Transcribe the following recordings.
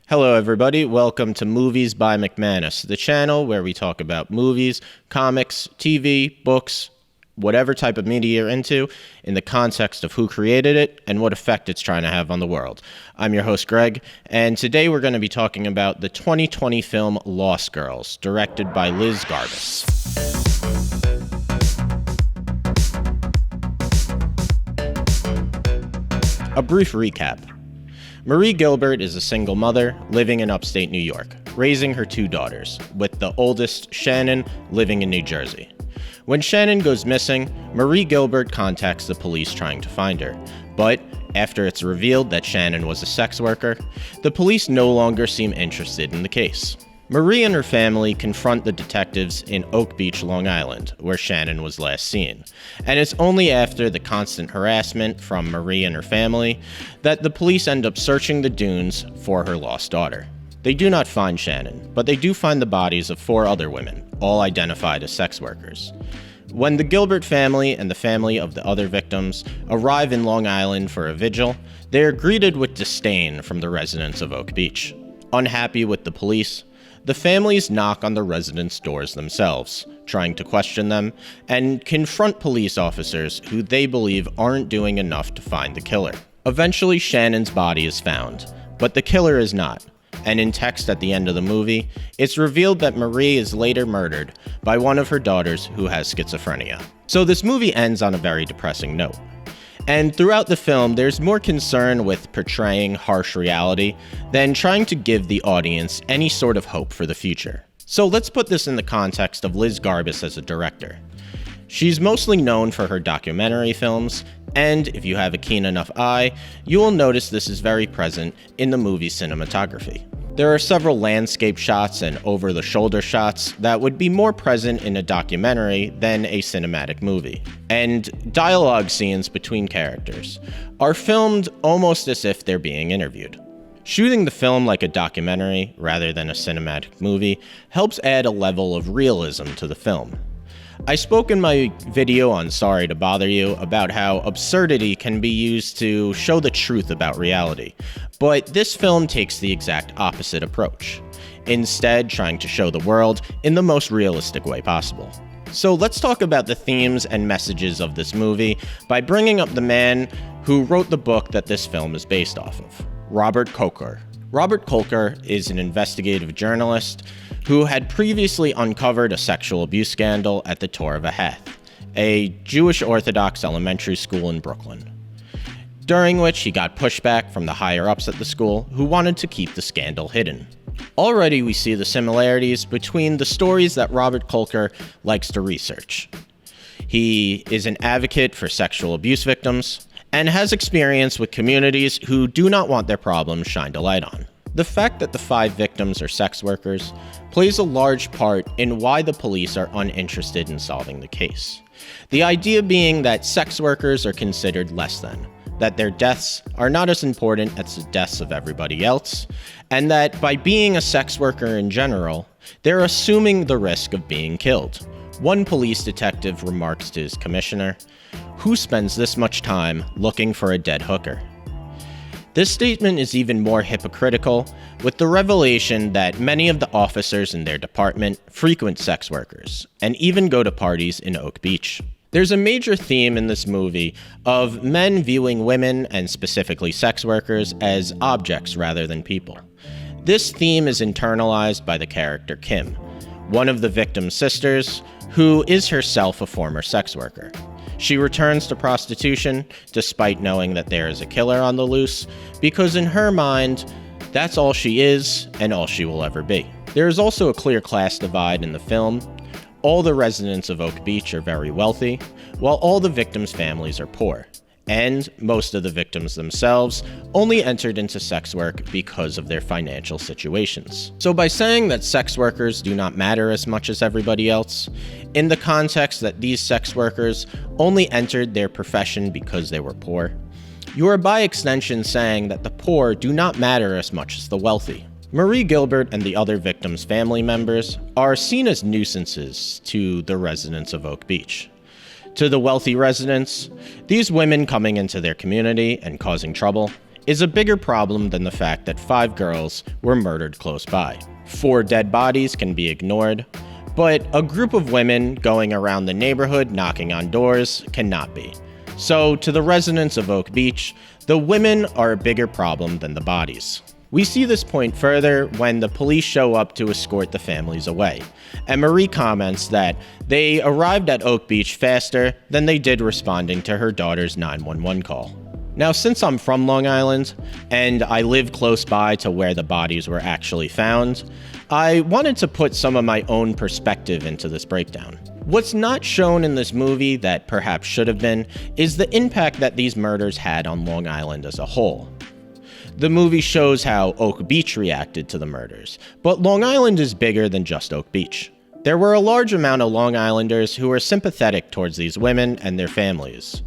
Hello everybody, welcome to Movies by McManus, the channel where we talk about movies, comics, TV, books, whatever type of media you're into, in the context of who created it and what effect it's trying to have on the world. I'm your host Greg, and today we're going to be talking about the 2020 film Lost Girls, directed by Liz Garbus. A brief recap. Marie Gilbert is a single mother living in upstate New York, raising her two daughters, with the oldest, Shannon, living in New Jersey. When Shannon goes missing, Marie Gilbert contacts the police trying to find her, but after it's revealed that Shannon was a sex worker, the police no longer seem interested in the case. Marie and her family confront the detectives in Oak Beach, Long Island, where Shannon was last seen. And it's only after the constant harassment from Marie and her family that the police end up searching the dunes for her lost daughter. They do not find Shannon, but they do find the bodies of 4 other women, all identified as sex workers. When the Gilbert family and the family of the other victims arrive in Long Island for a vigil, they are greeted with disdain from the residents of Oak Beach. Unhappy with the police, the families knock on the residents' doors themselves, trying to question them, and confront police officers who they believe aren't doing enough to find the killer. Eventually, Shannon's body is found, but the killer is not, and in text at the end of the movie, it's revealed that Marie is later murdered by one of her daughters who has schizophrenia. So this movie ends on a very depressing note. And throughout the film, there's more concern with portraying harsh reality than trying to give the audience any sort of hope for the future. So let's put this in the context of Liz Garbus as a director. She's mostly known for her documentary films, and if you have a keen enough eye, you will notice this is very present in the movie's cinematography. There are several landscape shots and over-the-shoulder shots that would be more present in a documentary than a cinematic movie. And dialogue scenes between characters are filmed almost as if they're being interviewed. Shooting the film like a documentary rather than a cinematic movie helps add a level of realism to the film. I spoke in my video on Sorry to Bother You about how absurdity can be used to show the truth about reality, but this film takes the exact opposite approach, instead trying to show the world in the most realistic way possible. So let's talk about the themes and messages of this movie by bringing up the man who wrote the book that this film is based off of, Robert Kolker. Robert Kolker is an investigative journalist who had previously uncovered a sexual abuse scandal at the Tor of a Hath, a Jewish Orthodox elementary school in Brooklyn, during which he got pushback from the higher-ups at the school who wanted to keep the scandal hidden. Already we see the similarities between the stories that Robert Kolker likes to research. He is an advocate for sexual abuse victims and has experience with communities who do not want their problems shined a light on. The fact that the 5 victims are sex workers plays a large part in why the police are uninterested in solving the case. The idea being that sex workers are considered less than, that their deaths are not as important as the deaths of everybody else, and that by being a sex worker in general, they're assuming the risk of being killed. One police detective remarks to his commissioner, "Who spends this much time looking for a dead hooker?" This statement is even more hypocritical with the revelation that many of the officers in their department frequent sex workers and even go to parties in Oak Beach. There's a major theme in this movie of men viewing women, and specifically sex workers, as objects rather than people. This theme is internalized by the character Kim, one of the victim's sisters, who is herself a former sex worker. She returns to prostitution despite knowing that there is a killer on the loose, because in her mind, that's all she is and all she will ever be. There is also a clear class divide in the film. All the residents of Oak Beach are very wealthy, while all the victims' families are poor. And most of the victims themselves only entered into sex work because of their financial situations. So by saying that sex workers do not matter as much as everybody else, in the context that these sex workers only entered their profession because they were poor, you are by extension saying that the poor do not matter as much as the wealthy. Marie Gilbert and the other victims' family members are seen as nuisances to the residents of Oak Beach. To the wealthy residents, these women coming into their community and causing trouble is a bigger problem than the fact that 5 girls were murdered close by. 4 dead bodies can be ignored, but a group of women going around the neighborhood knocking on doors cannot be. So, to the residents of Oak Beach, the women are a bigger problem than the bodies. We see this point further when the police show up to escort the families away, and Marie comments that they arrived at Oak Beach faster than they did responding to her daughter's 911 call. Now, since I'm from Long Island, and I live close by to where the bodies were actually found, I wanted to put some of my own perspective into this breakdown. What's not shown in this movie that perhaps should have been is the impact that these murders had on Long Island as a whole. The movie shows how Oak Beach reacted to the murders, but Long Island is bigger than just Oak Beach. There were a large amount of Long Islanders who were sympathetic towards these women and their families.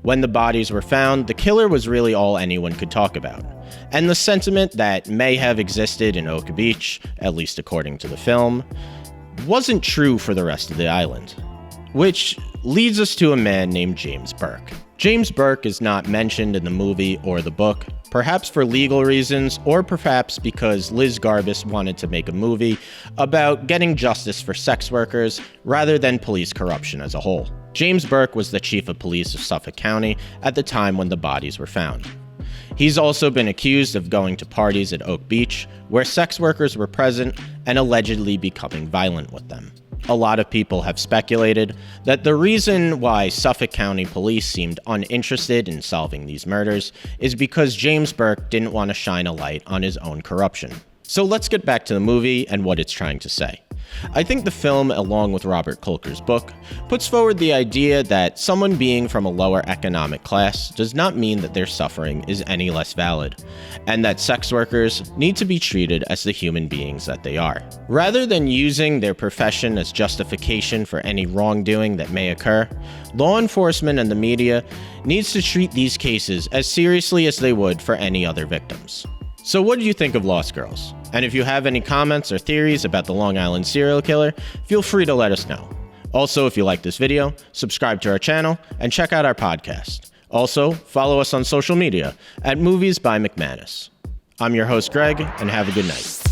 When the bodies were found, the killer was really all anyone could talk about. And the sentiment that may have existed in Oak Beach, at least according to the film, wasn't true for the rest of the island. Which leads us to a man named James Burke. James Burke is not mentioned in the movie or the book, perhaps for legal reasons, or perhaps because Liz Garbus wanted to make a movie about getting justice for sex workers rather than police corruption as a whole. James Burke was the chief of police of Suffolk County at the time when the bodies were found. He's also been accused of going to parties at Oak Beach where sex workers were present and allegedly becoming violent with them. A lot of people have speculated that the reason why Suffolk County Police seemed uninterested in solving these murders is because James Burke didn't want to shine a light on his own corruption. So let's get back to the movie and what it's trying to say. I think the film, along with Robert Kolker's book, puts forward the idea that someone being from a lower economic class does not mean that their suffering is any less valid, and that sex workers need to be treated as the human beings that they are. Rather than using their profession as justification for any wrongdoing that may occur, law enforcement and the media needs to treat these cases as seriously as they would for any other victims. So what do you think of Lost Girls? And if you have any comments or theories about the Long Island serial killer, feel free to let us know. Also, if you like this video, subscribe to our channel and check out our podcast. Also, follow us on social media at Movies by McManus. I'm your host, Greg, and have a good night.